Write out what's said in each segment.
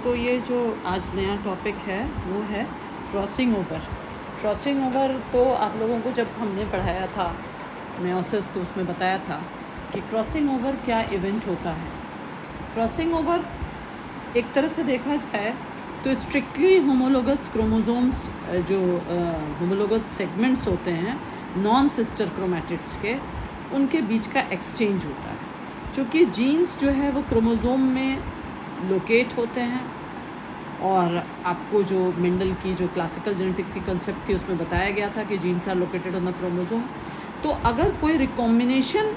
तो ये जो आज नया टॉपिक है वो है क्रॉसिंग ओवर। क्रॉसिंग ओवर तो आप लोगों को जब हमने पढ़ाया था मेयोसिस तो उसमें बताया था कि क्रॉसिंग ओवर क्या इवेंट होता है। क्रॉसिंग ओवर एक तरह से देखा जाए तो स्ट्रिक्टली होमोलोगस क्रोमोसोम्स जो होमोलोगस सेगमेंट्स होते हैं नॉन सिस्टर क्रोमैटिड्स के, उनके बीच का एक्सचेंज होता है। चूँकि जीन्स जो है वो क्रोमोसोम में लोकेट होते हैं और आपको जो मेंडल की जो क्लासिकल जेनेटिक्स की कंसेप्ट थी उसमें बताया गया था कि genes are located on the chromosome. तो अगर कोई रिकॉम्बिनेशन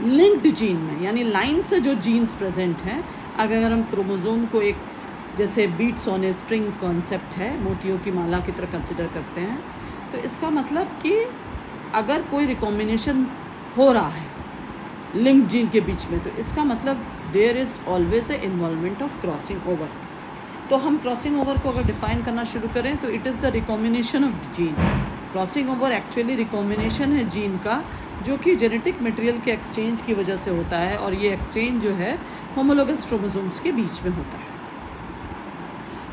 लिंक्ड जीन में यानी लाइन से जो जीन्स प्रेजेंट हैं, अगर हम क्रोमोसोम को एक जैसे beads on a string concept है, मोतियों की माला की तरह कंसिडर करते हैं, तो इसका मतलब कि अगर कोई रिकॉम्बिनेशन हो रहा है लिंक्ड जीन के बीच में, तो इसका मतलब there is always a involvement of crossing over. तो हम क्रॉसिंग ओवर को अगर डिफाइन करना शुरू करें तो it is the recombination of gene. Crossing over actually recombination है जीन का, जो कि जेनेटिक मटेरियल के एक्सचेंज की वजह से होता है, और ये एक्सचेंज जो है होमोलोगस क्रोमोसोम्स के बीच में होता है।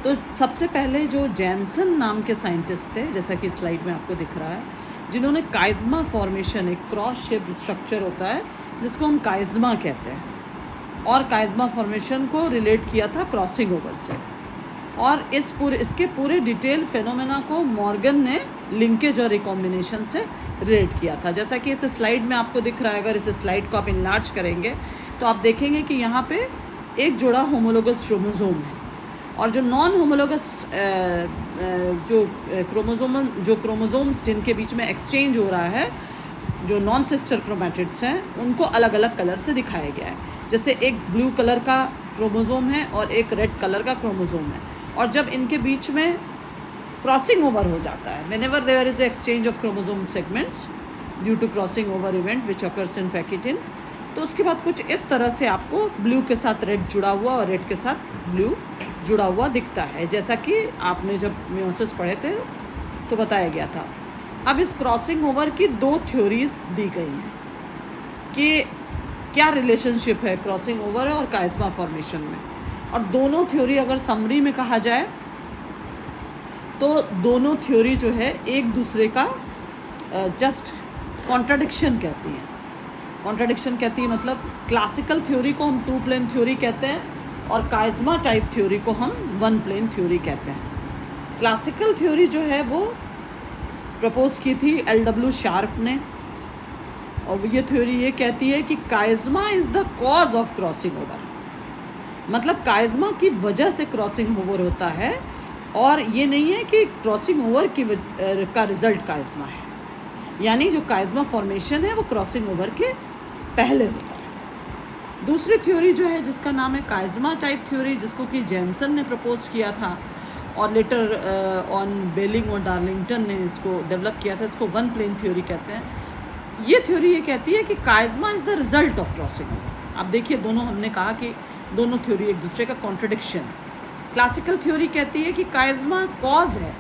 तो सबसे पहले जो जैनसन नाम के साइंटिस्ट थे, जैसा कि स्लाइड में आपको दिख रहा है, जिन्होंने काइज़मा फॉर्मेशन, एक क्रॉस शेप स्ट्रक्चर होता है जिसको हम काइज़मा कहते हैं, और काइज़मा फॉर्मेशन को रिलेट किया था क्रॉसिंग ओवर से। और इसके पूरे डिटेल फेनोमेना को मॉर्गन ने लिंकेज और रिकॉम्बिनेशन से रिलेट किया था। जैसा कि इस स्लाइड में आपको दिख रहा है, अगर इस स्लाइड को आप इनलार्ज करेंगे तो आप देखेंगे कि यहाँ पे एक जोड़ा होमोलोगस क्रोमोसोम है, और जो नॉन होमोलोगस जो क्रोमोसोम्स जिनके बीच में एक्सचेंज हो रहा है, जो नॉन सिस्टर क्रोमैटिड्स हैं, उनको अलग अलग कलर से दिखाया गया है। जैसे एक ब्लू कलर का क्रोमोसोम है और एक रेड कलर का क्रोमोसोम है, और जब इनके बीच में क्रॉसिंग ओवर हो जाता है, whenever there is exchange of chromosome segments due to crossing over event which occurs in pachytene, तो उसके बाद कुछ इस तरह से आपको ब्लू के साथ रेड जुड़ा हुआ और रेड के साथ ब्लू जुड़ा हुआ दिखता है, जैसा कि आपने जब मेयोसिस पढ़े थे तो बताया गया था। अब इस क्रॉसिंग ओवर की दो थ्योरीज दी गई हैं कि क्या रिलेशनशिप है क्रॉसिंग ओवर और काइज़मा फॉर्मेशन में, और दोनों थ्योरी अगर समरी में कहा जाए तो दोनों थ्योरी जो है एक दूसरे का जस्ट कॉन्ट्राडिक्शन कहती हैं। कॉन्ट्राडिक्शन कहती है मतलब क्लासिकल थ्योरी को हम टू प्लेन थ्योरी कहते हैं, और काइज़मा टाइप थ्योरी को हम वन प्लेन थ्योरी कहते हैं। क्लासिकल थ्योरी जो है वो प्रपोज की थी LW शार्प ने, और ये थ्योरी ये कहती है कि chiasma is the cause of crossing over, मतलब काइज़मा की वजह से क्रॉसिंग ओवर होता है, और ये नहीं है कि क्रॉसिंग ओवर का रिजल्ट काइज़मा है। यानी जो काइज़मा फॉर्मेशन है वो क्रॉसिंग ओवर के पहले होता है। दूसरी थ्योरी जो है जिसका नाम है काइज़मा टाइप थ्योरी, जिसको कि जैनसन ने प्रपोज किया था, और लेटर ऑन बेलिंग और डार्लिंगटन ने इसको डेवलप किया था, इसको वन प्लेन थ्योरी कहते हैं। ये थ्योरी ये कहती है कि chiasma is the result of crossing over. अब देखिए, दोनों हमने कहा कि दोनों थ्योरी एक दूसरे का कॉन्ट्रडिक्शन है। क्लासिकल थ्योरी कहती है कि काइज़मा कॉज है,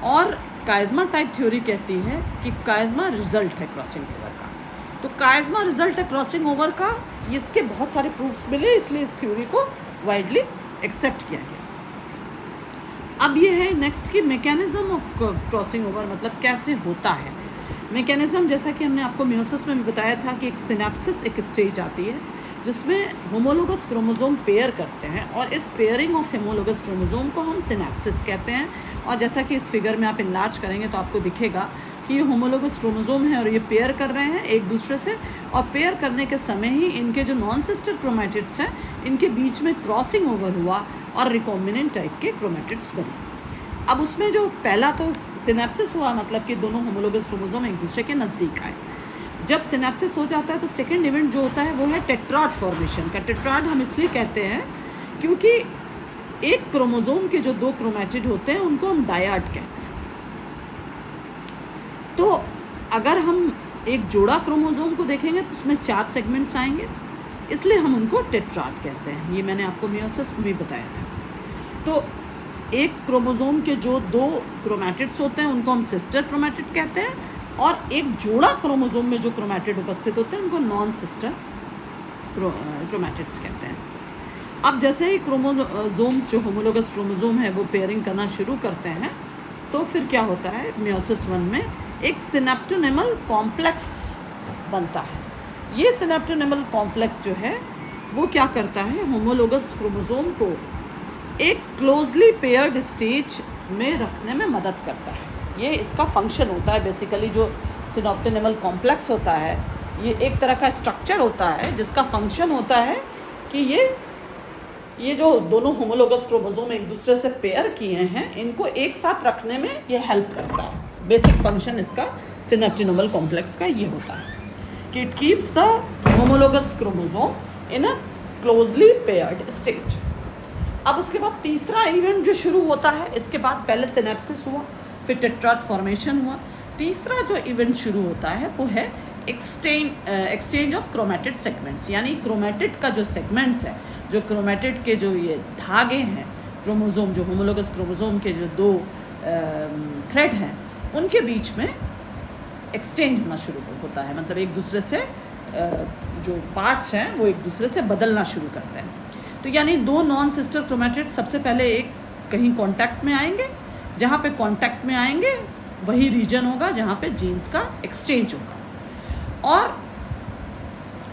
और काइज़मा टाइप थ्योरी कहती है कि काइज़मा रिजल्ट है क्रॉसिंग ओवर का। तो काइज़मा रिजल्ट है क्रॉसिंग ओवर का, इसके बहुत सारे प्रूफ्स मिले, इसलिए इस थ्योरी को वाइडली एक्सेप्ट किया गया। अब ये है नेक्स्ट की मैकेनिज्म ऑफ क्रॉसिंग ओवर, मतलब कैसे होता है मैकेनिज्म। जैसा कि हमने आपको मेयोसिस में भी बताया था कि एक सिनेप्सिस एक स्टेज आती है जिसमें होमोलोगस क्रोमोसोम पेयर करते हैं, और इस पेयरिंग ऑफ होमोलोगस क्रोमोसोम को हम सिनेप्सिस कहते हैं। और जैसा कि इस फिगर में आप इनलार्ज करेंगे तो आपको दिखेगा कि ये होमोलोगस क्रोमोसोम है और ये पेयर कर रहे हैं एक दूसरे से, और पेयर करने के समय ही इनके जो नॉन सिस्टर क्रोमैटिड्स हैं इनके बीच में क्रॉसिंग ओवर हुआ और रिकॉम्बिनेंट टाइप के क्रोमैटिड्स बने। अब उसमें जो पहला तो सिनेप्सिस हुआ, मतलब कि दोनों होमोलोगस क्रोमोसोम एक दूसरे के नज़दीक आए। जब सिनेप्सिस हो जाता है तो सेकेंड इवेंट जो होता है वो है टेट्राड फॉर्मेशन का। टेट्राड हम इसलिए कहते हैं क्योंकि एक क्रोमोसोम के जो दो क्रोमैटिड होते हैं उनको हम डायड कहते हैं। तो अगर हम एक जोड़ा क्रोमोसोम को देखेंगे तो उसमें 4 सेगमेंट्स आएंगे, इसलिए हम उनको टेट्राड कहते हैं। ये मैंने आपको मेयोसिस में भी बताया था। तो एक क्रोमोसोम के जो दो क्रोमैटिड्स होते हैं उनको हम सिस्टर क्रोमैटिड कहते हैं, और एक जोड़ा क्रोमोसोम में जो क्रोमैटिड उपस्थित होते हैं उनको नॉन सिस्टर क्रोमैटिड्स कहते हैं। अब जैसे ही क्रोमोसोम्स जो होमोलोगस क्रोमोसोम है वो पेयरिंग करना शुरू करते हैं, तो फिर क्या होता है, मियोसिस 1 में एक सिनेप्टोनिमल कॉम्प्लेक्स बनता है। ये सिनेप्टोनिमल कॉम्प्लेक्स जो है वो क्या करता है, होमोलोगस क्रोमोसोम को एक क्लोजली पेयर्ड स्टेज में रखने में मदद करता है। ये इसका फंक्शन होता है बेसिकली। जो सिनेप्टोनिमल कॉम्प्लेक्स होता है ये एक तरह का स्ट्रक्चर होता है जिसका फंक्शन होता है कि ये जो दोनों होमोलोगस क्रोमोसोम एक दूसरे से पेयर किए हैं इनको एक साथ रखने में ये हेल्प करता है। बेसिक फंक्शन इसका सिनेप्टोनिमल कॉम्प्लेक्स का ये होता है कि it keeps the homologous chromosome in a closely paired state. अब उसके बाद तीसरा इवेंट जो शुरू होता है, इसके बाद पहले सिनेप्सिस हुआ, फिर टेट्राड फॉर्मेशन हुआ। तीसरा जो इवेंट शुरू होता है वो है एक्सचेंज ऑफ क्रोमेटिड सेगमेंट्स, यानी क्रोमेटिड का जो सेगमेंट्स है, जो क्रोमेटिड के जो ये धागे हैं क्रोमोसोम, जो होमोलोगस क्रोमोसोम के जो दो थ्रेड हैं उनके बीच में एक्सचेंज होना शुरू होता है। मतलब एक दूसरे से जो पार्ट्स हैं वो एक दूसरे से बदलना शुरू करते हैं। तो यानी दो नॉन सिस्टर क्रोमेटिड सबसे पहले एक कहीं कांटेक्ट में आएंगे, जहाँ पे कांटेक्ट में आएंगे वही रीजन होगा जहाँ पे जीन्स का एक्सचेंज होगा, और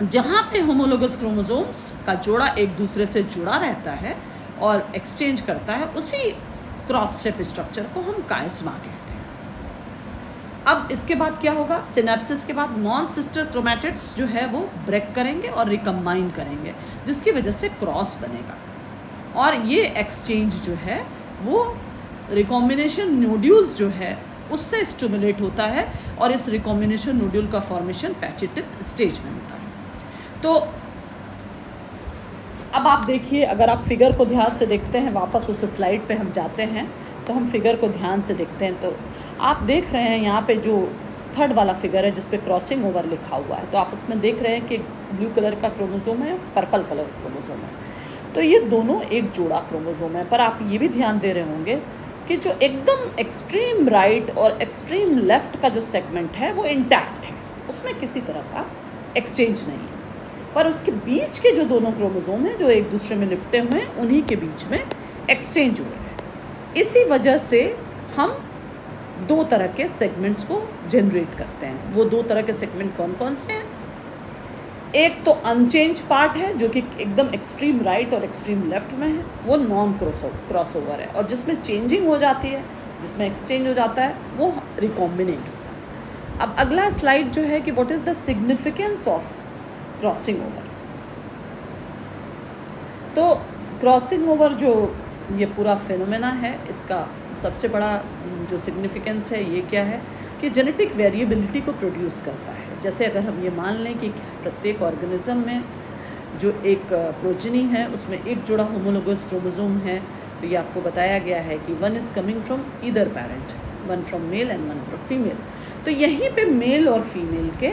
जहाँ पे होमोलोगस क्रोमोसोम्स का जोड़ा एक दूसरे से जुड़ा रहता है और एक्सचेंज करता है, उसी क्रॉस शेप स्ट्रक्चर को हम कायस्मा कहते हैं। अब इसके बाद क्या होगा, सिनेप्सिस के बाद नॉन सिस्टर क्रोमेटिड्स जो है वो ब्रेक करेंगे और रिकम्बाइन करेंगे, जिसकी वजह से क्रॉस बनेगा, और ये एक्सचेंज जो है वो रिकॉम्बिनेशन नोड्यूल्स जो है उससे स्टिमुलेट होता है, और इस रिकॉम्बिनेशन नोड्यूल का फॉर्मेशन पैचेटिव स्टेज में होता है। तो अब आप देखिए, अगर आप फिगर को ध्यान से देखते हैं, वापस उस स्लाइड पे हम जाते हैं तो हम फिगर को ध्यान से देखते हैं, तो आप देख रहे हैं यहाँ पे जो थर्ड वाला फिगर है जिस पे क्रॉसिंग ओवर लिखा हुआ है, तो आप उसमें देख रहे हैं कि ब्लू कलर का क्रोमोसोम है, पर्पल कलर क्रोमोसोम है। तो ये दोनों एक जोड़ा क्रोमोसोम है, पर आप ये भी ध्यान दे रहे होंगे कि जो एकदम एक्सट्रीम राइट और एक्सट्रीम लेफ्ट का जो सेगमेंट है वो इंटैक्ट है, उसमें किसी तरह का एक्सचेंज नहीं है, पर उसके बीच के जो दोनों क्रोमोसोम हैं जो एक दूसरे में लिपटे हुए हैं उन्हीं के बीच में एक्सचेंज हो रहा है। इसी वजह से हम दो तरह के सेगमेंट्स को जनरेट करते हैं। वो दो तरह के सेगमेंट कौन कौन से हैं, एक तो अनचेंज पार्ट है जो कि एकदम एक्सट्रीम राइट और एक्सट्रीम लेफ्ट में है, वो नॉन क्रॉसओवर है, और जिसमें चेंजिंग हो जाती है, जिसमें एक्सचेंज हो जाता है, वो रिकॉम्बिनेट होता है। अब अगला स्लाइड जो है कि what is the significance of crossing over. तो क्रॉसिंग ओवर जो ये पूरा फिनोमेना है, इसका सबसे बड़ा जो सिग्निफिकेंस है ये क्या है कि जेनेटिक वेरिएबिलिटी को प्रोड्यूस करता है। जैसे अगर हम ये मान लें कि प्रत्येक ऑर्गेनिज्म में जो एक प्रोजेनी है उसमें एक जोड़ा होमोलोगस क्रोमोसोम है, तो ये आपको बताया गया है कि one is coming from either parent, one from male and one from female. तो यहीं पे मेल और फीमेल के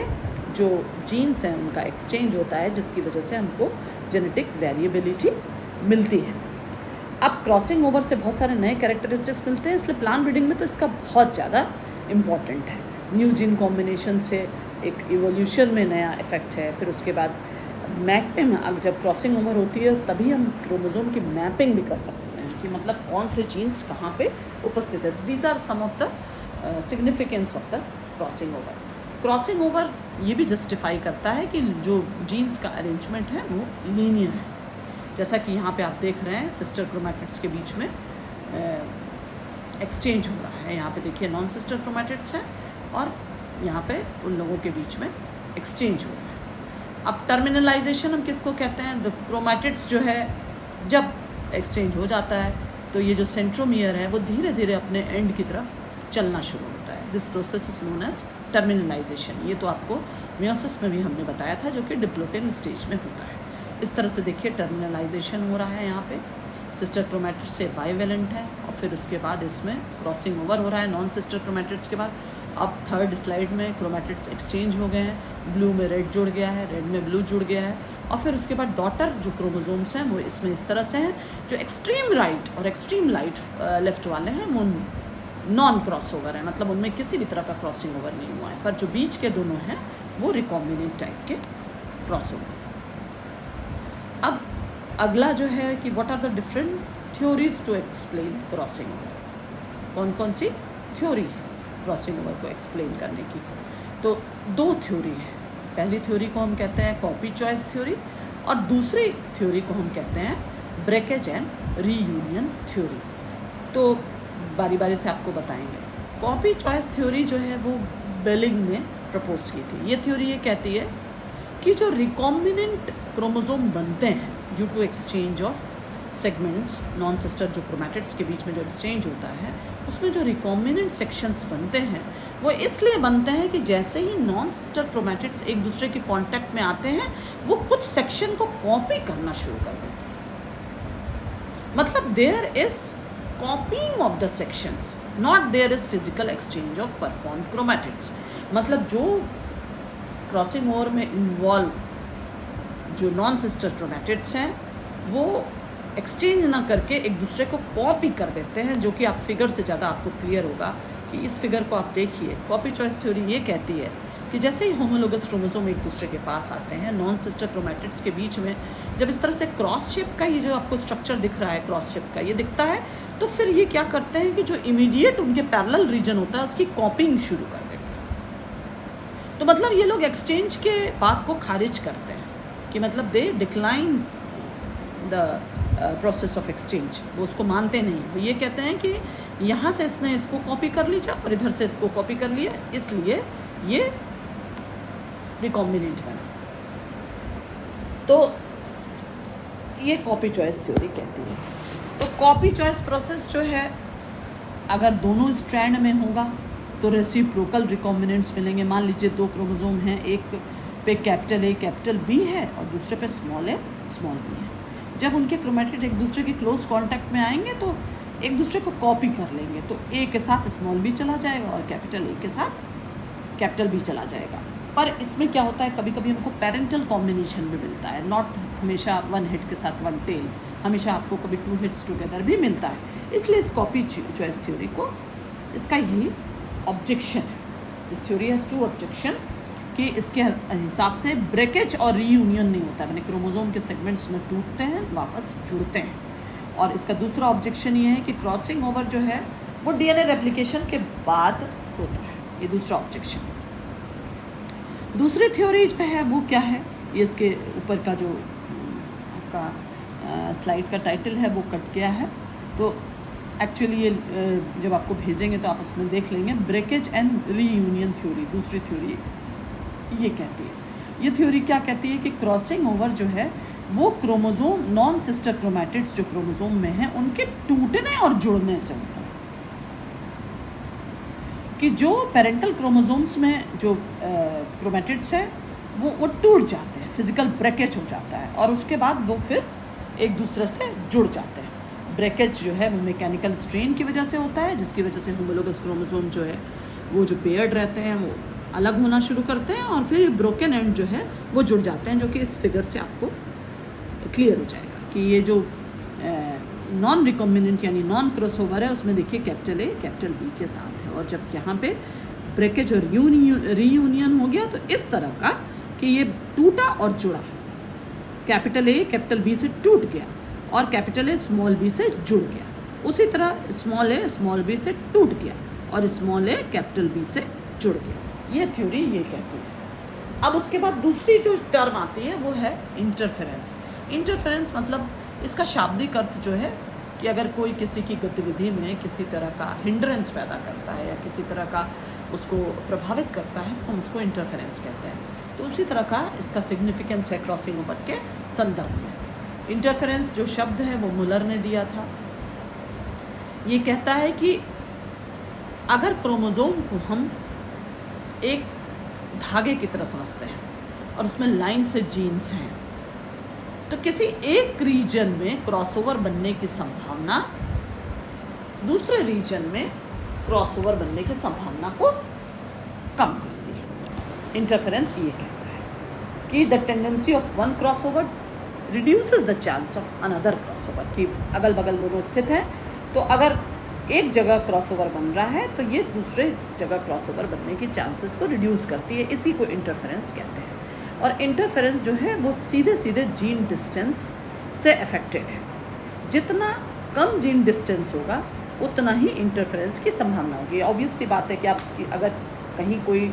जो जीन्स हैं उनका एक्सचेंज होता है, जिसकी वजह से हमको जेनेटिक वेरिएबिलिटी मिलती है। अब क्रॉसिंग ओवर से बहुत सारे नए कैरेक्टरिस्टिक्स मिलते हैं, इसलिए प्लांट ब्रीडिंग में तो इसका बहुत ज़्यादा इम्पॉर्टेंट है। न्यू जीन कॉम्बिनेशन से एक इवोल्यूशन में नया इफेक्ट है। फिर उसके बाद मैपिंग, अब जब क्रॉसिंग ओवर होती है तभी हम क्रोमोसोम की मैपिंग भी कर सकते हैं कि मतलब कौन से जीन्स कहाँ पे उपस्थित है। These are some of the significance of the crossing over. Crossing over ये भी जस्टिफाई करता है कि जो जीन्स का अरेंजमेंट है वो लीनियर है, जैसा कि यहाँ पे आप देख रहे हैं सिस्टर क्रोमैटिड्स के बीच में एक्सचेंज हो रहा है। यहाँ पे देखिए नॉन सिस्टर क्रोमैटिड्स हैं और यहाँ पे उन लोगों के बीच में एक्सचेंज हो रहा है। अब टर्मिनलाइजेशन हम किसको कहते हैं, द क्रोमैटिड्स जो है जब एक्सचेंज हो जाता है तो ये जो सेंट्रोमियर है वो धीरे धीरे अपने एंड की तरफ चलना शुरू होता है। This process is known as terminalization. ये तो आपको मियोसिस में भी हमने बताया था, जो कि डिप्लोटिन स्टेज में होता है। इस तरह से देखिए टर्मिनलाइजेशन हो रहा है, यहाँ पे सिस्टर क्रोमैटिड से बाइवेलेंट है, और फिर उसके बाद इसमें क्रॉसिंग ओवर हो रहा है नॉन सिस्टर क्रोमैटिड्स के बाद। अब थर्ड स्लाइड में क्रोमैटिड्स एक्सचेंज हो गए हैं, ब्लू में रेड जुड़ गया है, रेड में ब्लू जुड़ गया है, और फिर उसके बाद डॉटर जो क्रोमोसोम्स हैं वो इसमें इस तरह से हैं, जो एक्सट्रीम राइट और एक्सट्रीम लेफ्ट वाले हैं वो नॉन क्रॉस ओवर है, मतलब उनमें किसी भी तरह का क्रॉसिंग ओवर नहीं हुआ है, पर जो बीच के दोनों हैं वो रिकॉम्बिनेंट टाइप के क्रॉस ओवर। अब अगला जो है कि what are the different theories to explain crossing over, कौन कौन सी थ्योरी है क्रॉसिंग ओवर को एक्सप्लेन करने की। तो दो थ्योरी है, पहली थ्योरी को हम कहते हैं कॉपी चॉइस थ्योरी और दूसरी थ्योरी को हम कहते हैं ब्रेकेज एंड रीयूनियन थ्योरी। तो बारी बारी से आपको बताएंगे। कॉपी चॉइस थ्योरी जो है वो बेलिंग ने प्रपोज की थी। ये थ्योरी ये कहती है कि जो रिकॉम्बिनेंट क्रोमोसोम बनते हैं due to exchange of segments, non sister जो क्रोमैटिड्स के बीच में जो एक्सचेंज होता है उसमें जो रिकॉम्बिनेंट सेक्शंस बनते हैं वो इसलिए बनते हैं कि जैसे ही नॉन सिस्टर क्रोमैटिड्स एक दूसरे के कांटेक्ट में आते हैं वो कुछ सेक्शन को कॉपी करना शुरू कर देते हैं। मतलब there is copying of the sections, not there is physical exchange of perform chromatids. मतलब जो क्रॉसिंग ओवर में इन्वॉल्व जो नॉन सिस्टर क्रोमैटिड्स हैं वो एक्सचेंज ना करके एक दूसरे को कॉपी कर देते हैं, जो कि आप फिगर से ज़्यादा आपको क्लियर होगा कि इस फिगर को आप देखिए। कॉपी चॉइस थ्योरी ये कहती है कि जैसे ही होमोलोगस क्रोमोसोम एक दूसरे के पास आते हैं नॉन सिस्टर क्रोमैटिड्स के बीच में, जब इस तरह से क्रॉस शेप का ये जो आपको स्ट्रक्चर दिख रहा है, क्रॉस शेप का ये दिखता है, तो फिर ये क्या करते हैं कि जो इमीडिएट उनके पैरेलल रीजन होता है उसकी कॉपिंग शुरू कर देते हैं। तो मतलब ये लोग एक्सचेंज के बात को खारिज करते हैं कि मतलब they decline the process of exchange, वो उसको मानते नहीं। वो ये कहते हैं कि यहाँ से इसने इसको कॉपी कर लीजिए और इधर से इसको कॉपी कर लिया, इसलिए ये रिकॉम्बिनेंट बना। तो ये कॉपी चॉइस थ्योरी कहती है। तो कॉपी चॉइस प्रोसेस जो है अगर दोनों स्ट्रैंड में होगा तो रेसिप्रोकल रिकॉम्बिनेंट्स मिलेंगे। मान लीजिए दो क्रोमोसोम हैं, एक पे कैपिटल ए कैपिटल बी है और दूसरे पे स्मॉल ए स्मॉल बी है। जब उनके क्रोमैटिड एक दूसरे के क्लोज कांटेक्ट में आएंगे तो एक दूसरे को कॉपी कर लेंगे, तो ए के साथ स्मॉल बी चला जाएगा और कैपिटल ए के साथ कैपिटल बी चला जाएगा। पर इसमें क्या होता है, कभी कभी हमको पेरेंटल कॉम्बिनेशन भी मिलता है, नॉट हमेशा वन हेड के साथ वन टेल, हमेशा आपको कभी टू हेड्स टुगेदर भी मिलता है। इसलिए इस कॉपी चॉइस थ्योरी को इसका यही ऑब्जेक्शन है। This theory has two objection कि इसके हिसाब से ब्रेकेज और रीयूनियन नहीं होता है, मैंने क्रोमोसोम के सेगमेंट्स न टूटते हैं वापस जुड़ते हैं। और इसका दूसरा ऑब्जेक्शन ये है कि क्रॉसिंग ओवर जो है वो डीएनए रेप्लिकेशन के बाद होता है, ये दूसरा ऑब्जेक्शन। दूसरी थ्योरी जो है वो क्या है, ये इसके ऊपर का जो आपका स्लाइड का टाइटल है वो कट गया है, तो एक्चुअली ये जब आपको भेजेंगे तो आप उसमें देख लेंगे। ब्रेकेज एंड रीयूनियन थ्योरी दूसरी थ्योरी ये कहती है। ये थ्योरी क्या कहती है कि क्रॉसिंग ओवर जो है वो क्रोमोसोम नॉन सिस्टर क्रोमैटिड्स जो क्रोमोसोम में हैं उनके टूटने और जुड़ने से होता है। कि जो पेरेंटल क्रोमोसोम्स में जो क्रोमैटिड्स हैं वो टूट जाते हैं, फिजिकल ब्रेकेज हो जाता है और उसके बाद वो फिर एक दूसरे से जुड़ जाते हैं। ब्रेकेज जो है वो मैकेनिकल स्ट्रेन की वजह से होता है, जिसकी वजह से होमोलोगस क्रोमोसोम जो है वो जो पेयर्ड रहते हैं वो अलग होना शुरू करते हैं और फिर ब्रोकन एंड जो है वो जुड़ जाते हैं, जो कि इस फिगर से आपको क्लियर हो जाएगा कि ये जो नॉन रिकॉम्बिनेंट यानी नॉन क्रॉसओवर है उसमें देखिए कैपिटल ए कैपिटल बी के साथ है, और जब यहाँ पे ब्रेकेज और रीयूनियन हो गया तो इस तरह का कि ये टूटा और जुड़ा, कैपिटल ए कैपिटल बी से टूट गया और कैपिटल ए स्मॉल बी से जुड़ गया, उसी तरह स्मॉल ए स्मॉल बी से टूट गया और स्मॉल ए कैपिटल बी से जुड़ गया। ये थ्योरी ये कहती है। अब उसके बाद दूसरी जो टर्म आती है वो है इंटरफेरेंस। इंटरफेरेंस मतलब इसका शाब्दिक अर्थ जो है कि अगर कोई किसी की गतिविधि में किसी तरह का हिंड्रेंस पैदा करता है या किसी तरह का उसको प्रभावित करता है तो हम उसको इंटरफेरेंस कहते हैं। तो उसी तरह का इसका सिग्निफिकेंस है क्रॉसिंग ओवर के संदर्भ में। इंटरफेरेंस जो शब्द है वो मुलर ने दिया था। ये कहता है कि अगर क्रोमोसोम को हम एक धागे की तरह समझते हैं और उसमें लाइन से जीन्स हैं, तो किसी एक रीजन में क्रॉसओवर बनने की संभावना दूसरे रीजन में क्रॉसओवर बनने की संभावना को कम करती है। इंटरफेरेंस ये कहता है कि the tendency of one crossover reduces the chance of another crossover, कि अगल बगल दोनों स्थित हैं तो अगर एक जगह क्रॉसओवर बन रहा है तो ये दूसरे जगह क्रॉसओवर बनने के चांसेस को रिड्यूस करती है, इसी को इंटरफेरेंस कहते हैं। और इंटरफेरेंस जो है वो सीधे सीधे जीन डिस्टेंस से अफेक्टेड है। जितना कम जीन डिस्टेंस होगा उतना ही इंटरफेरेंस की संभावना होगी। ऑब्वियस सी बात है कि आप अगर कहीं कोई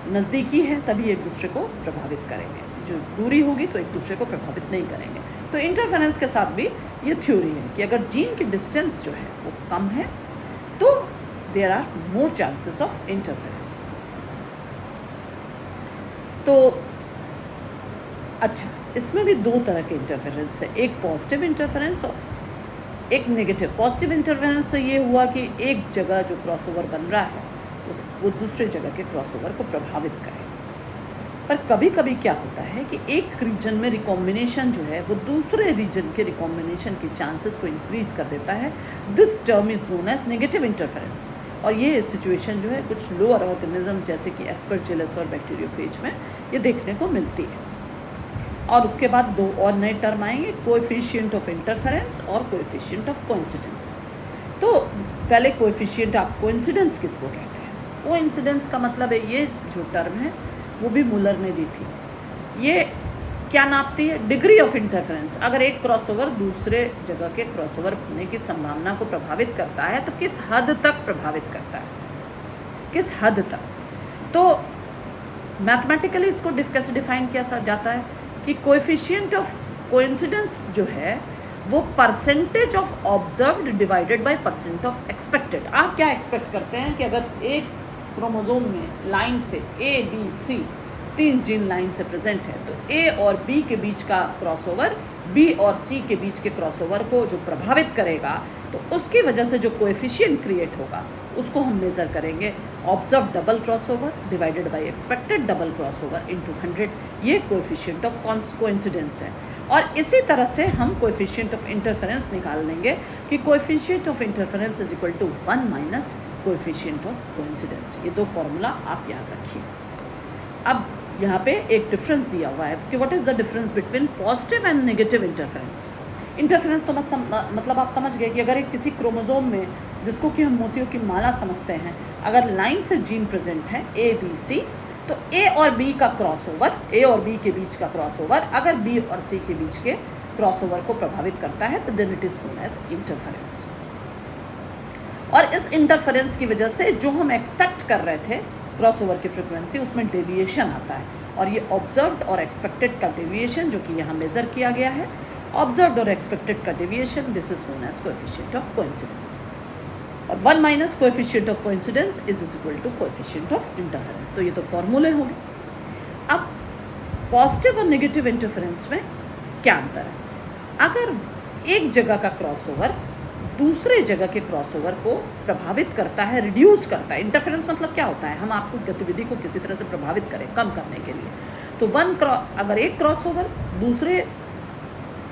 नज़दीकी है तभी एक दूसरे को प्रभावित करेंगे, जो दूरी होगी तो एक दूसरे को प्रभावित नहीं करेंगे। तो इंटरफेरेंस के साथ भी ये थ्योरी है कि अगर जीन की डिस्टेंस जो है वो कम है तो there are more chances of interference. तो अच्छा, इसमें भी दो तरह के इंटरफेरेंस है, एक पॉजिटिव इंटरफेरेंस और एक नेगेटिव। पॉजिटिव इंटरफेरेंस तो ये हुआ कि एक जगह जो क्रॉसओवर बन रहा है वो दूसरे जगह के क्रॉसओवर को प्रभावित करे। पर कभी कभी क्या होता है कि एक रीजन में रिकॉम्बिनेशन जो है वो दूसरे रीजन के रिकॉम्बिनेशन के चांसेस को इंक्रीज कर देता है। This term is known as negative interference. और ये सिचुएशन जो है कुछ लोअर ऑर्गेनिज्म जैसे कि एस्परजिलस और बैक्टीरियोफेज में ये देखने को मिलती है। और उसके बाद दो और नए टर्म आएंगे, कोएफिशिएंट ऑफ इंटरफेरेंस और कोएफिशिएंट ऑफ कोइंसिडेंस। तो पहले कोएफिशिएंट ऑफ कोइंसिडेंस किसको कहते हैं? कोइंसिडेंस का मतलब है ये जो टर्म है वो भी मुलर ने दी थी। ये क्या नापती है? Degree of interference. अगर एक क्रॉसओवर दूसरे जगह के क्रॉसओवर होने की संभावना को प्रभावित करता है तो किस हद तक प्रभावित करता है, किस हद तक। तो मैथमेटिकली इसको कैसे डिफाइन किया जाता है कि कोएफिशिएंट ऑफ कोइंसिडेंस जो है वो percentage of observed divided by percent of expected. आप क्या एक्सपेक्ट करते हैं कि अगर एक क्रोमोसोम में लाइन से A B C 3 gene line से प्रेजेंट है तो ए और बी के बीच का क्रॉसओवर बी और सी के बीच के क्रॉसओवर को जो प्रभावित करेगा तो उसकी वजह से जो कोएफिशिएंट क्रिएट होगा उसको हम मेज़र करेंगे observe double crossover divided bye expected double crossover into 100। ये कोएफिशिएंट ऑफ कोइंसिडेंस है। और इसी तरह से हम कोएफिशिएंट ऑफ इंटरफेरेंस निकाल लेंगे कि coefficient of interference is equal to 1 minus coefficient of coincidence. ये दो फॉर्मूला आप याद रखिए। अब यहाँ पे एक डिफरेंस दिया हुआ है कि what is the difference between positive and negative interference. Interference तो मतलब आप समझ गए कि अगर एक किसी क्रोमोसोम में जिसको कि हम मोतियों की माला समझते हैं अगर लाइन से जीन प्रेजेंट है ए बी सी तो ए और बी का क्रॉसओवर, ए और बी के बीच का क्रॉसओवर अगर बी और सी के बीच के क्रॉसओवर को प्रभावित करता है तो then it is known as interference. और इस इंटरफेरेंस की वजह से जो हम एक्सपेक्ट कर रहे थे क्रॉसओवर की फ्रिक्वेंसी उसमें डेविएशन आता है। और ये ऑब्जर्व्ड और एक्सपेक्टेड का डेविएशन जो कि यहाँ मेजर किया गया है, ऑब्जर्व्ड और एक्सपेक्टेड का deviation, this is known as coefficient of coincidence. और 1 minus coefficient of coincidence is equal to coefficient of interference. तो ये तो फॉर्मूले हो गए। अब पॉजिटिव और नेगेटिव इंटरफेरेंस में क्या अंतर है? अगर एक जगह का क्रॉसओवर दूसरे जगह के क्रॉसओवर को प्रभावित करता है, रिड्यूस करता है। इंटरफेरेंस मतलब क्या होता है? हम आपको गतिविधि को किसी तरह से प्रभावित करें, कम करने के लिए। तो अगर एक क्रॉसओवर दूसरे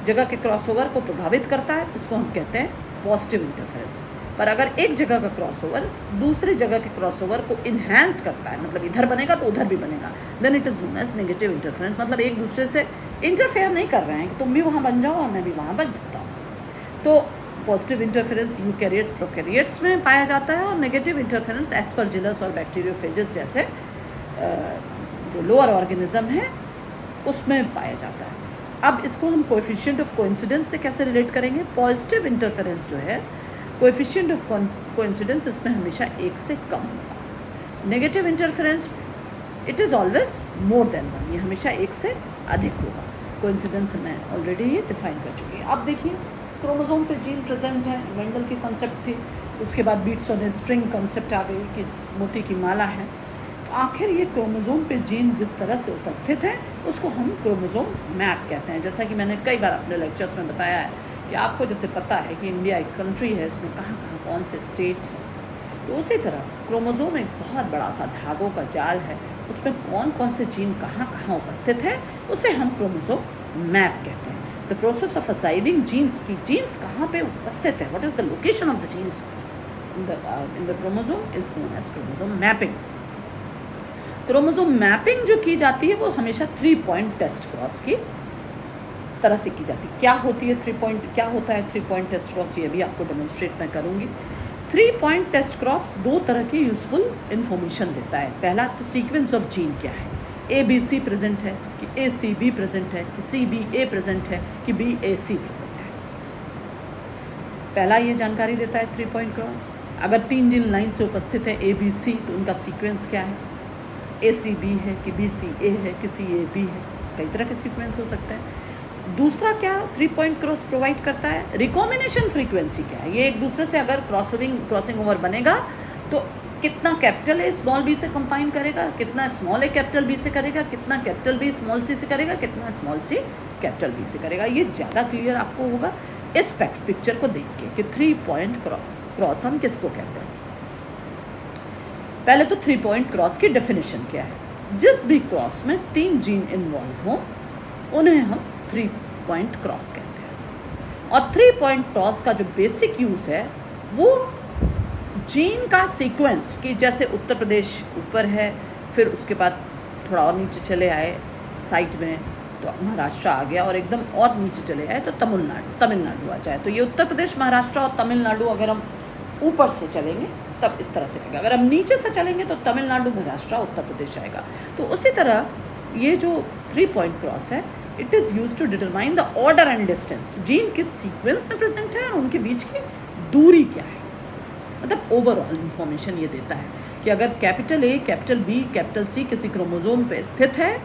जगह के क्रॉसओवर को प्रभावित करता है तो उसको हम कहते हैं पॉजिटिव इंटरफेरेंस। पर अगर एक जगह का क्रॉसओवर दूसरे जगह के क्रॉसओवर को इन्हांस करता है, मतलब इधर बनेगा तो उधर भी बनेगा, then it is known as negative interference. मतलब एक दूसरे से इंटरफेयर नहीं कर रहे हैं कि तुम भी वहाँ बन जाओ और मैं भी वहाँ बन जाता हूँ। तो पॉजिटिव इंटरफेरेंस यूकैरियोट्स प्रोकैरियोट्स में पाया जाता है और नेगेटिव इंटरफेरेंस एस्परजिलस और बैक्टीरियोफेजेस जैसे जो लोअर ऑर्गेनिज्म है उसमें पाया जाता है। अब इसको हम कोएफिशिएंट ऑफ कोइंसिडेंस से कैसे रिलेट करेंगे? पॉजिटिव इंटरफेरेंस जो है कोएफिशिएंट ऑफ कोइंसिडेंस इसमें हमेशा 1 से कम होगा। Negative interference it is always more than 1, ये हमेशा 1 से अधिक होगा। कोइंसिडेंस मैं ऑलरेडी ये डिफाइन कर चुकी है। अब देखिए क्रोमोसोम पे जीन प्रेजेंट है, मेंडल की कॉन्सेप्ट थी, उसके बाद beads on a string concept आ गई कि मोती की माला है। आखिर ये क्रोमोसोम पे जीन जिस तरह से उपस्थित है उसको हम क्रोमोसोम मैप कहते हैं। जैसा कि मैंने कई बार अपने लेक्चर्स में बताया है कि आपको जैसे पता है कि इंडिया एक कंट्री है, इसमें कहाँ कहाँ कौन से स्टेट्स हैं, तो उसी तरह क्रोमोसोम एक बहुत बड़ा सा धागों का जाल है, उसमें कौन कौन से जीन कहाँ कहाँ उपस्थित है उसे हम क्रोमोसोम मैप कहते हैं। The process of assigning genes की जीन्स कहाँ पे उपस्थित है, what is the location of the genes in the chromosome is known as chromosome mapping. Chromosome mapping जो की जाती है वो हमेशा 3 पॉइंट टेस्ट क्रॉस की तरह से की जाती है। क्या होती है 3 पॉइंट, क्या होता है 3 पॉइंट टेस्ट क्रॉस, ये भी आपको डेमोन्स्ट्रेट मैं करूँगी। 3 पॉइंट टेस्ट क्रॉस 2 तरह की यूजफुल इन्फॉर्मेशन देता है। पहला तो सीक्वेंस ऑफ जीन क्या है, ए बी सी प्रेजेंट है, कि ए सी बी प्रेजेंट है, कि सी बी ए प्रेजेंट है, कि बी ए सी प्रेजेंट है। पहला ये जानकारी देता है 3 पॉइंट क्रॉस। अगर 3 जीन लाइन से उपस्थित है ए बी सी, तो उनका सीक्वेंस क्या है, ए सी बी है कि बी सी ए है कि सी ए बी है, कई तरह के सीक्वेंस हो सकते हैं। दूसरा क्या 3 पॉइंट क्रॉस प्रोवाइड करता है, रिकॉम्बिनेशन फ्रीक्वेंसी क्या है, ये एक दूसरे से अगर क्रॉसिंग ओवर बनेगा तो कितना कैपिटल ए स्मॉल बी से कंबाइन करेगा, कितना स्मॉल ए कैपिटल बी से करेगा, कितना कैपिटल बी स्मॉल सी से करेगा, कितना स्मॉल सी कैपिटल बी से करेगा। ये ज़्यादा क्लियर आपको होगा इस पिक्चर को देख के कि 3 पॉइंट क्रॉस हम किसको कहते हैं। पहले तो 3 पॉइंट क्रॉस की डेफिनेशन क्या है, जिस भी क्रॉस में 3 जीन इन्वॉल्व हो उन्हें हम 3 पॉइंट क्रॉस कहते हैं। और 3 पॉइंट क्रॉस का जो बेसिक यूज़ है वो जीन का सीक्वेंस, कि जैसे उत्तर प्रदेश ऊपर है, फिर उसके बाद थोड़ा और नीचे चले आए साइड में तो महाराष्ट्र आ गया, और एकदम और नीचे चले आए तो तमिलनाडु आ जाए। तो ये उत्तर प्रदेश, महाराष्ट्र और तमिलनाडु अगर हम ऊपर से चलेंगे तब इस तरह से आएगा, अगर हम नीचे से चलेंगे तो तमिलनाडु, महाराष्ट्र, उत्तर प्रदेश आएगा। तो उसी तरह ये जो 3 पॉइंट क्रॉस है, it is use to determine the order and distance, gene किस सीक्वेंस में प्रेजेंट है और उनके बीच की दूरी क्या है। मतलब ओवरऑल इंफॉर्मेशन ये देता है कि अगर capital A, capital B, capital C किसी क्रोमोसोम पे स्थित है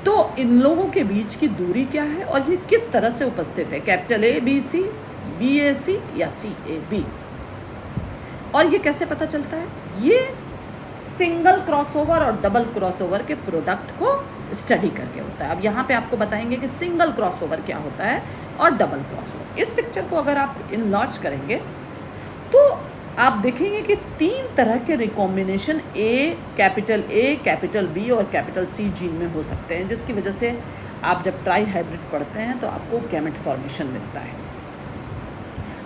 तो इन लोगों के बीच की दूरी क्या है और ये किस तरह से उपस्थित है, capital A B C, B A C या सी ए बी। और ये कैसे पता चलता है, ये सिंगल क्रॉसओवर और डबल क्रॉसओवर के प्रोडक्ट को स्टडी करके होता है। अब यहाँ पे आपको बताएंगे कि सिंगल क्रॉसओवर क्या होता है और डबल क्रॉसओवर। इस पिक्चर को अगर आप इनलार्ज करेंगे तो आप देखेंगे कि 3 तरह के रिकॉम्बिनेशन कैपिटल बी और कैपिटल सी जीन में हो सकते हैं, जिसकी वजह से आप जब ट्राई हाइब्रिड पढ़ते हैं तो आपको गैमेट फॉर्मेशन मिलता है।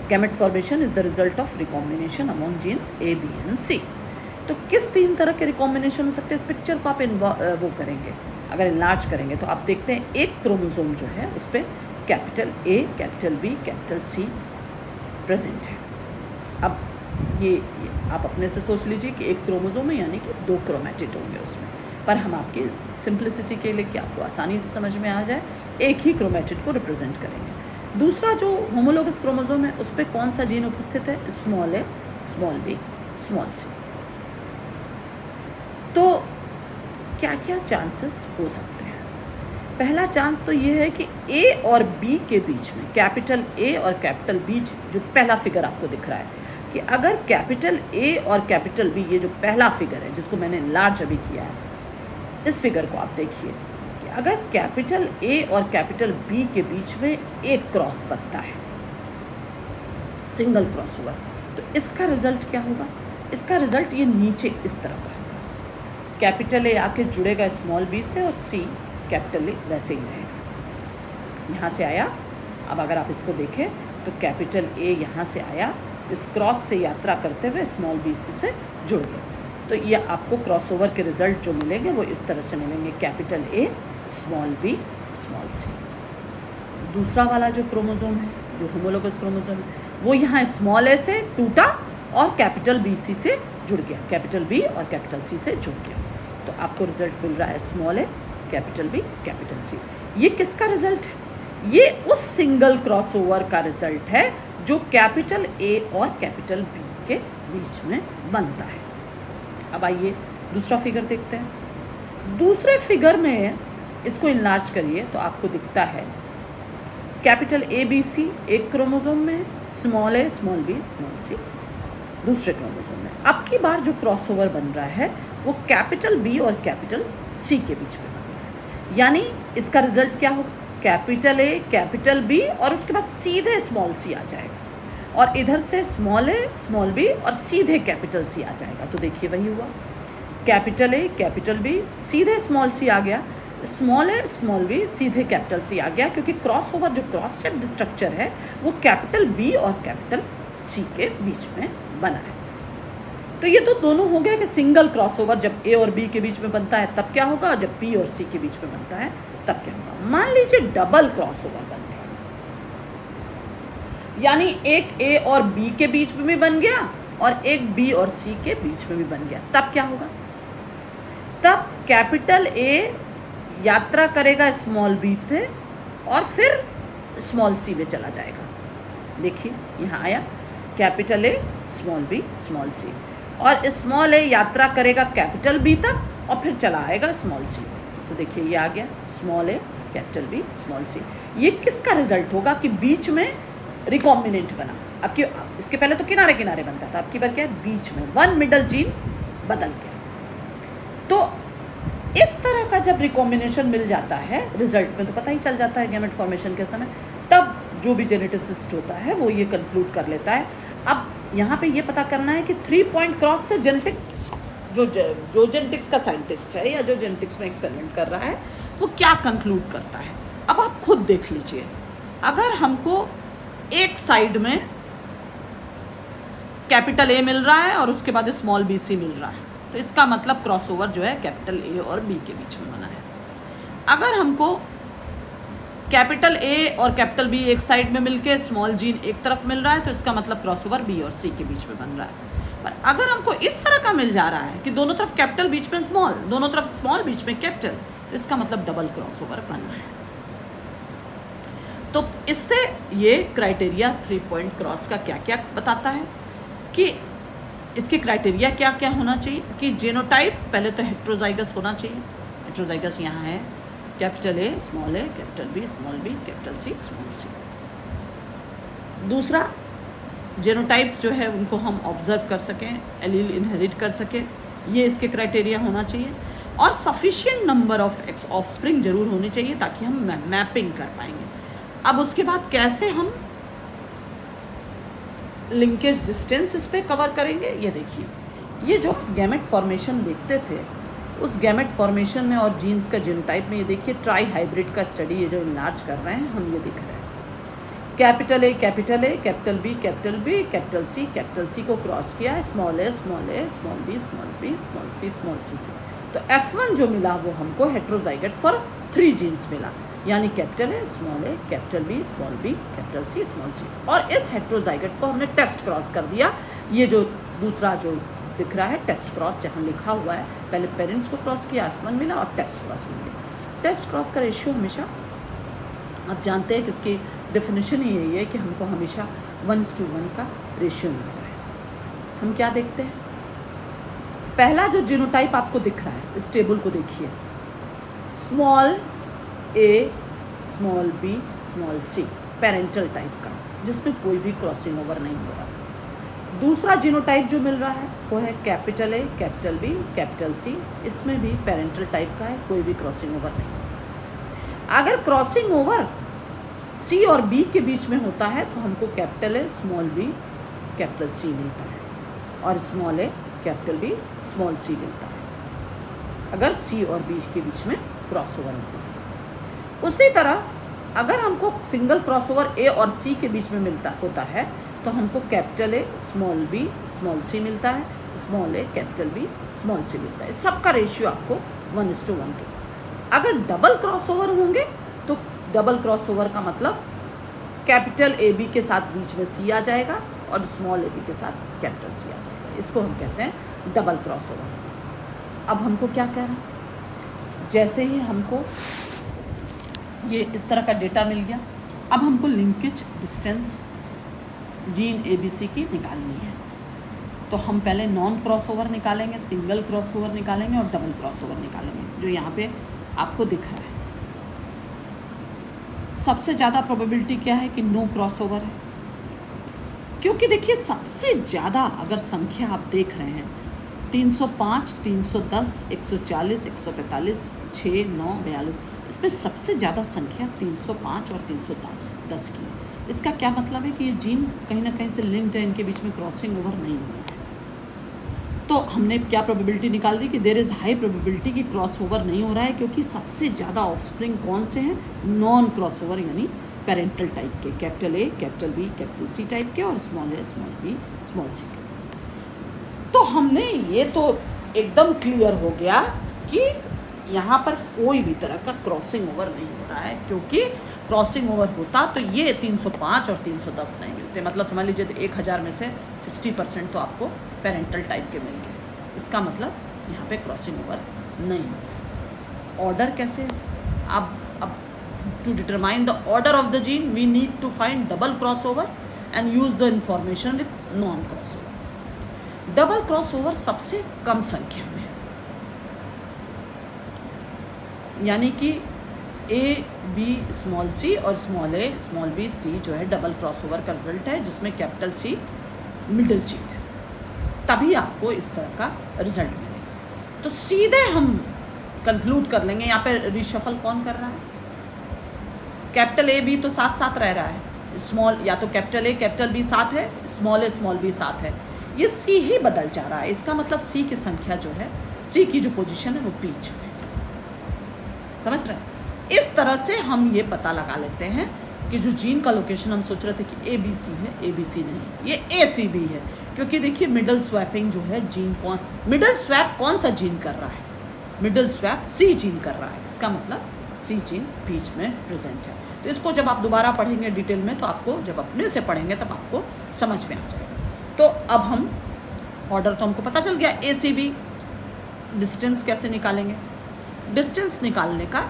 Gamete formation is the result of recombination among genes A, B and C. तो किस 3 तरह के रिकॉम्बिनेशन हो सकते हैं, इस पिक्चर को आप वो करेंगे, अगर इनलार्ज करेंगे तो आप देखते हैं एक क्रोमोसोम जो है उस पर capital A, capital B, capital C present है। अब ये आप अपने से सोच लीजिए कि एक क्रोमोसोम है, यानी कि 2 क्रोमैटिड होंगे उसमें, पर हम आपकी सिंप्लिसिटी के लिए कि आपको आसानी से समझ में आ जाए, एक ही क्रोमैटिड को रिप्रेजेंट करेंगे। दूसरा जो होमोलोगस क्रोमोसोम है उस पर कौन सा जीन उपस्थित है, small a, small B, small सी। तो क्या क्या चांसेस हो सकते हैं। पहला चांस तो ये है कि ए और बी के बीच में, कैपिटल ए और कैपिटल बी, जो पहला फिगर आपको दिख रहा है, कि अगर कैपिटल ए और कैपिटल बी, ये जो पहला फिगर है जिसको मैंने लार्ज अभी किया है, इस फिगर को आप देखिए कि अगर कैपिटल ए और कैपिटल बी के बीच में एक क्रॉस बनता है, सिंगल क्रॉस हुआ, तो इसका रिजल्ट क्या होगा, इसका रिजल्ट ये नीचे इस तरह का होगा। कैपिटल ए आके जुड़ेगा स्मॉल बी से और सी कैपिटल ए वैसे ही रहेगा। यहाँ से आया, अब अगर आप इसको देखें तो कैपिटल ए यहाँ से आया, इस क्रॉस से यात्रा करते हुए स्मॉल बी सी से जुड़ गया। तो ये आपको क्रॉसओवर के रिजल्ट जो मिलेंगे वो इस तरह से मिलेंगे, capital A, small B, small C. दूसरा वाला जो क्रोमोसोम है, जो होमोलोगस क्रोमोसोम है, वो यहाँ स्मॉल ए से टूटा और कैपिटल बी सी से जुड़ गया, कैपिटल बी और कैपिटल सी से जुड़ गया। तो आपको रिजल्ट मिल रहा है स्मॉल ए, कैपिटल बी, कैपिटल सी। ये किसका रिजल्ट है, ये उस सिंगल क्रॉसओवर का रिजल्ट है जो कैपिटल ए और कैपिटल बी के बीच में बनता है। अब आइए दूसरा फिगर देखते हैं। दूसरे फिगर में इसको इनलार्ज करिए तो आपको दिखता है कैपिटल ए बी सी एक क्रोमोसोम में, small a, small B, small सी दूसरे क्रोमोसोम में। अब की बार जो क्रॉसओवर बन रहा है वो कैपिटल बी और कैपिटल सी के बीच में बन रहा है, यानी इसका रिजल्ट क्या होगा, कैपिटल ए, कैपिटल बी और उसके बाद सीधे स्मॉल सी आ जाएगा, और इधर से स्मॉल ए, स्मॉल बी और सीधे कैपिटल सी आ जाएगा। तो देखिए वही हुआ, कैपिटल ए, कैपिटल बी, सीधे स्मॉल सी आ गया, स्मॉल ए, स्मॉल बी, सीधे कैपिटल सी आ गया, क्योंकि क्रॉसओवर जो क्रॉस शेप्ड स्ट्रक्चर है वो कैपिटल बी और कैपिटल सी के बीच में बना है। तो ये तो दोनों हो गया कि सिंगल क्रॉसओवर जब ए और बी के बीच में बनता है तब क्या होगा, और जब बी और सी के बीच में बनता है तब क्या होगा। मान लीजिए डबल क्रॉसओवर बन गया, यानी एक ए और बी के बीच में भी बन गया और एक बी और सी के बीच में भी बन गया, तब क्या होगा, तब कैपिटल ए यात्रा करेगा स्मॉल बी से और फिर स्मॉल सी में चला जाएगा। देखिए यहाँ आया capital A small B small C, और स्मॉल ए यात्रा करेगा कैपिटल बी तक और फिर चला आएगा स्मॉल सी। तो देखिए ये आ गया स्मॉल ए कैपिटल बी स्मॉल सी। ये किसका रिजल्ट होगा कि बीच में रिकॉम्बिनेंट बना। अब की इसके पहले तो किनारे किनारे बनता था, अब की बार क्या है बीच में वन मिडल जीन बदल गया। तो इस तरह का जब रिकॉम्बिनेशन मिल जाता है रिजल्ट में तो पता ही चल जाता है गैमेट फॉर्मेशन के समय, तब जो भी जेनेटिसिस्ट होता है वो ये कंक्लूड कर लेता है। अब यहाँ पे ये पता करना है कि 3 पॉइंट क्रॉस से जेनेटिक्स जो जेनेटिक्स का साइंटिस्ट है या जो जेनेटिक्स में एक्सपेरिमेंट कर रहा है वो क्या कंक्लूड करता है। अब आप खुद देख लीजिए, अगर हमको एक साइड में कैपिटल ए मिल रहा है और उसके बाद स्मॉल बी सी मिल रहा है, तो इसका मतलब क्रॉसओवर जो है कैपिटल ए और बी के बीच में बना है। अगर हमको कैपिटल ए और कैपिटल बी एक साइड में मिलके स्मॉल जीन एक तरफ मिल रहा है, तो इसका मतलब क्रॉसओवर बी और सी के बीच में बन रहा है। पर अगर हमको इस तरह का मिल जा रहा है कि दोनों तरफ कैपिटल बीच में स्मॉल, दोनों तरफ स्मॉल बीच में कैपिटल, तो इसका मतलब डबल क्रॉसओवर बन रहा है। तो इससे ये क्राइटेरिया 3 पॉइंट क्रॉस का क्या क्या बताता है कि इसके क्राइटेरिया क्या क्या होना चाहिए कि जेनोटाइप पहले तो हेट्रोजाइगस होना चाहिए। हेट्रोजाइगस यहाँ है capital A capital B small B capital C small C. दूसरा जेनोटाइप्स जो है उनको हम ऑब्जर्व कर सकें, एलील इनहेरिट कर सकें, ये इसके क्राइटेरिया होना चाहिए। और सफिशिएंट नंबर ऑफ ऑफस्प्रिंग जरूर होनी चाहिए ताकि हम मैपिंग कर पाएंगे। अब उसके बाद कैसे हम लिंकेज डिस्टेंस इस पे कवर करेंगे, ये देखिए ये जो गैमेट फॉर्मेशन देखते थे उस गैमेट फॉर्मेशन में और जीन्स का जीनोटाइप में ये देखिए ट्राई हाइब्रिड का स्टडी ये जो इनलार्ज कर रहे हैं हम, ये दिख रहे हैं capital A capital B capital C को क्रॉस किया है small a small B small c से, तो F1 जो मिला वो हमको हेट्रोजाइगट फॉर 3 जीन्स मिला, यानी capital A capital B small B capital C small C. और इस हेट्रोजाइगट को हमने टेस्ट क्रॉस कर दिया। ये जो दूसरा जो दिख रहा है टेस्ट क्रॉस जहाँ लिखा हुआ है, पहले पेरेंट्स को क्रॉस किया F1 मिला और टेस्ट क्रॉस मिल गया। टेस्ट क्रॉस का रेशियो हमेशा आप जानते हैं कि इसकी डेफिनेशन ही यही है कि हमको हमेशा 1:1 का रेशियो मिलता है। हम क्या देखते हैं, पहला जो जीनोटाइप आपको दिख रहा है इस टेबल को देखिए, small a small B small C parental type का, जिसमें कोई भी क्रॉसिंग ओवर नहीं हो रहा। दूसरा जीनोटाइप जो मिल रहा है वो है capital A capital B capital C, इसमें भी पेरेंटल टाइप का है, कोई भी क्रॉसिंग ओवर नहीं। अगर क्रॉसिंग ओवर सी और बी के बीच में होता है तो हमको capital A small B capital C मिलता है और स्मॉल ए कैपिटल बी स्मॉल सी मिलता है अगर सी और बी के बीच में क्रॉसओवर होता है। उसी तरह अगर हमको सिंगल क्रॉसओवर ए और सी के बीच में होता है तो हमको capital A small B small सी मिलता है, स्मॉल ए कैपिटल बी स्मॉल सी मिलता है। सबका रेशियो आपको 1:1 के। अगर डबल क्रॉसओवर होंगे तो डबल क्रॉसओवर का मतलब कैपिटल ए बी के साथ बीच में सी आ जाएगा और स्मॉल ए बी के साथ कैपिटल सी आ जाएगा, इसको हम कहते हैं डबल क्रॉसओवर। अब हमको क्या कहना है, जैसे ही हमको ये इस तरह का डेटा मिल गया, अब हमको लिंकेज डिस्टेंस जीन ABC की निकालनी है। तो हम पहले नॉन क्रॉसओवर निकालेंगे, सिंगल क्रॉसओवर निकालेंगे और डबल क्रॉसओवर निकालेंगे, जो यहाँ पे आपको दिख रहा है। सबसे ज़्यादा प्रोबेबिलिटी क्या है कि नो क्रॉसओवर है, क्योंकि देखिए सबसे ज़्यादा अगर संख्या आप देख रहे हैं 305, 310, 140, 145, 6, 9, 42, इसमें सबसे ज़्यादा संख्या 305 और 310 की है। इसका क्या मतलब है कि ये जीन कहीं ना कहीं से लिंक्ड है, इनके बीच में क्रॉसिंग ओवर नहीं हुआ है। तो हमने क्या प्रोबेबिलिटी निकाल दी कि देयर इज़ हाई प्रोबेबिलिटी कि क्रॉस ओवर नहीं हो रहा है, क्योंकि सबसे ज़्यादा ऑफस्प्रिंग कौन से हैं, नॉन क्रॉस ओवर यानी पेरेंटल टाइप के, capital A capital B capital C type के और small a small B small c के। तो हमने ये तो एकदम क्लियर हो गया कि यहाँ पर कोई भी तरह का क्रॉसिंग ओवर नहीं हो रहा है, क्योंकि क्रॉसिंग ओवर होता तो ये 305 और 310 नहीं मिलते। मतलब समझ लीजिए तो 1000 में से 60% तो आपको पेरेंटल टाइप के मिल गए। इसका मतलब यहाँ पे क्रॉसिंग ओवर नहीं हो रहा है। ऑर्डर कैसे, अब to determine the order of the gene we need to find double crossover and use the information with non crossover. Double crossover सबसे कम संख्या में, यानी कि ए बी स्मॉल सी और small a small B C जो है double crossover का रिजल्ट है, जिसमें कैपिटल सी मिडिल चीन है, तभी आपको इस तरह का रिजल्ट मिलेगा। तो सीधे हम कंक्लूड कर लेंगे, यहाँ पे रिशफल कौन कर रहा है, कैपिटल ए बी तो साथ साथ रह रहा है, स्मॉल या तो कैपिटल ए कैपिटल बी साथ है, स्मॉल बी साथ है, ये सी ही बदल जा रहा है। इसका मतलब सी की संख्या जो है, सी की जो पोजीशन है वो बीच में, समझ रहे हैं। इस तरह से हम ये पता लगा लेते हैं कि जो जीन का लोकेशन हम सोच रहे थे कि ए बी सी है, ए बी सी नहीं, ये ए सी बी है, क्योंकि देखिए मिडल स्वैपिंग जो है जीन कौन, मिडल स्वैप कौन सा जीन कर रहा है, मिडल स्वैप सी जीन कर रहा है, इसका मतलब सी जीन बीच में प्रेजेंट है। तो इसको जब आप दोबारा पढ़ेंगे डिटेल में, तो आपको जब अपने से पढ़ेंगे तब आपको समझ में आ जाएगा। तो अब हम ऑर्डर तो हमको पता चल गया, ए सी बी। डिस्टेंस कैसे निकालेंगे, डिस्टेंस निकालने का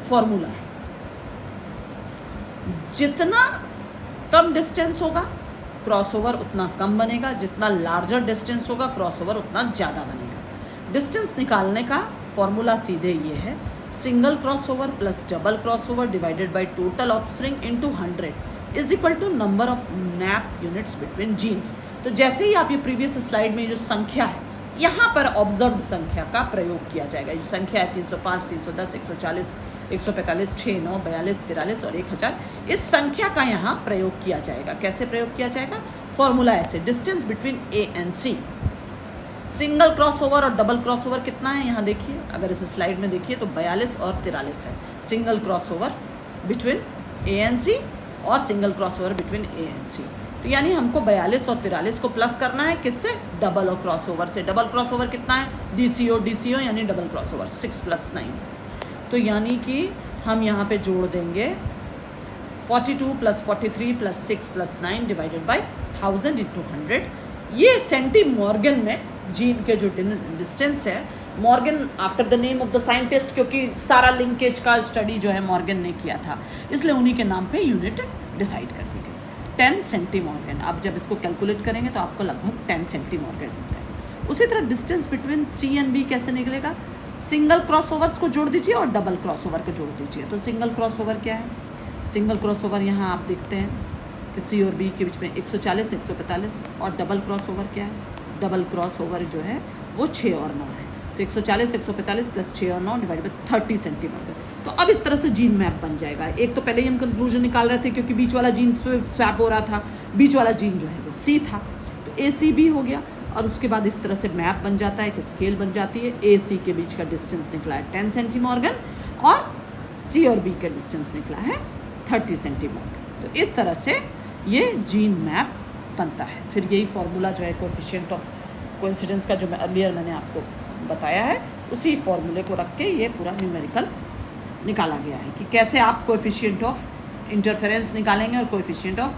फॉर्मूला है, जितना कम डिस्टेंस होगा क्रॉसओवर उतना कम बनेगा, जितना लार्जर डिस्टेंस होगा क्रॉसओवर उतना ज़्यादा बनेगा। डिस्टेंस निकालने का फॉर्मूला सीधे ये है, single crossover plus double crossover divided by total offspring into 100 is equal to number of map units between genes. तो जैसे ही आप ये प्रीवियस स्लाइड में जो संख्या है, यहाँ पर ऑब्जर्व्ड संख्या का प्रयोग किया जाएगा। जो संख्या है 305, 310, 140, 145, 6, 9, 42, 43 और 1000, इस संख्या का यहाँ प्रयोग किया जाएगा। कैसे प्रयोग किया जाएगा, फॉर्मूला ऐसे, distance between A and C. Single crossover और डबल क्रॉसओवर कितना है, यहाँ देखिए, अगर इस स्लाइड में देखिए तो 42 और 43 है single crossover between A and C, और single crossover between A and C. तो यानी हमको 42 और 43 को प्लस करना है, किससे, डबल और क्रॉसओवर से। डबल क्रॉसओवर कितना है, डीसीओ यानी डबल क्रॉसओवर 6 + 9। तो यानी कि हम यहाँ पे जोड़ देंगे 42 + 43 + 6 + 9 डिवाइडेड बाय 1000 × 100। ये सेंटी मॉर्गन में जीन के जो डिस्टेंस है, Morgan after the name of the scientist, क्योंकि सारा लिंकेज का स्टडी जो है मॉर्गन ने किया था, इसलिए उन्हीं के नाम पे यूनिट डिसाइड कर दी गई, 10 सेंटी मॉर्गन। आप जब इसको कैलकुलेट करेंगे तो आपको लगभग 10 सेंटी मॉर्गन हो जाएगा। उसी तरह distance between C and B कैसे निकलेगा, सिंगल क्रॉसओवर्स को जोड़ दीजिए और डबल क्रॉसओवर को जोड़ दीजिए। तो सिंगल क्रॉसओवर क्या है, सिंगल क्रॉसओवर यहाँ आप देखते हैं कि सी और बी के बीच में 140, 145, और डबल क्रॉसओवर क्या है, डबल क्रॉसओवर जो है वो 6 और 9 है। तो 140, 145 + 6 और 9 डिवाइड बाय 30 सेंटीमीटर। तो अब इस तरह से जीन मैप बन जाएगा। एक तो पहले ही हम कंक्लूजन निकाल रहे थे, क्योंकि बीच वाला जीन स्वैप हो रहा था, बीच वाला जीन जो है वो सी था, तो ए सी बी हो गया। और उसके बाद इस तरह से मैप बन जाता है, एक स्केल बन जाती है। ए सी के बीच का डिस्टेंस निकला है 10 सेंटी मॉर्गन, और सी और बी का डिस्टेंस निकला है 30 सेंटी मॉर्गन। तो इस तरह से ये जीन मैप बनता है। फिर यही फार्मूला जो है कोएफिशिएंट ऑफ कोइंसिडेंस का, जो मैं अर्लियर मैंने आपको बताया है, उसी फॉर्मूले को रख के ये पूरा न्यूमेरिकल निकाला गया है कि कैसे आप कोएफिशिएंट ऑफ इंटरफेरेंस निकालेंगे और कोएफिशिएंट ऑफ,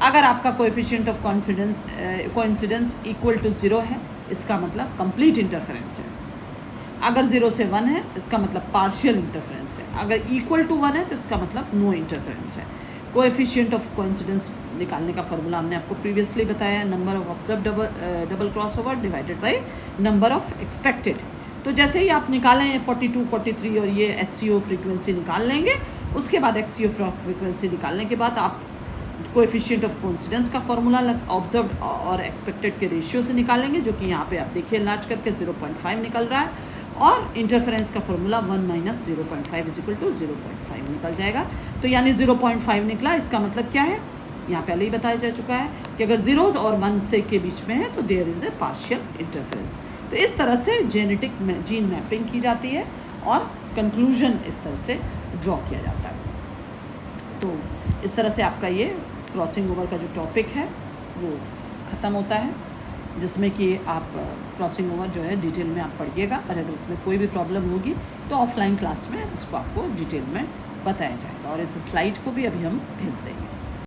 अगर आपका coefficient of coincidence equal to 0 है, इसका मतलब कंप्लीट इंटरफेरेंस है। अगर 0 से 1 है, इसका मतलब पार्शियल इंटरफेरेंस है। अगर इक्वल टू 1 है तो इसका मतलब नो इंटरफेरेंस है। कोएफिशिएंट ऑफ कोइंसिडेंस निकालने का फॉर्मूला हमने आपको प्रीवियसली बताया, number of observe double crossover divided by number of expected. तो जैसे ही आप निकालें 42, 43 और ये एससीओ फ्रीक्वेंसी निकाल लेंगे, उसके बाद एक्ससीओ फ्रीक्वेंसी निकालने के बाद आप कोएफिशिएंट ऑफ कोइंसिडेंस का फॉर्मूला ऑब्जर्व और एक्सपेक्टेड के रेशियो से निकालेंगे, जो कि यहाँ पे आप देखिए लार्ज करके 0.5 निकल रहा है, और इंटरफेरेंस का फॉर्मूला 1 - 0.5 = 0.5 निकल जाएगा। तो यानी 0.5 निकला, इसका मतलब क्या है, यहाँ पहले ही बताया जा चुका है कि अगर 0 और 1 से के बीच में है तो there is a partial interference. तो इस तरह से जेनेटिक जीन मैपिंग की जाती है और कंक्लूजन इस तरह से ड्रॉ किया जाता है। तो इस तरह से आपका ये क्रॉसिंग ओवर का जो टॉपिक है वो ख़त्म होता है, जिसमें कि आप क्रॉसिंग ओवर जो है डिटेल में आप पढ़िएगा, और अगर इसमें कोई भी प्रॉब्लम होगी तो ऑफलाइन क्लास में इसको आपको डिटेल में बताया जाएगा, और इस स्लाइड को भी अभी हम भेज देंगे।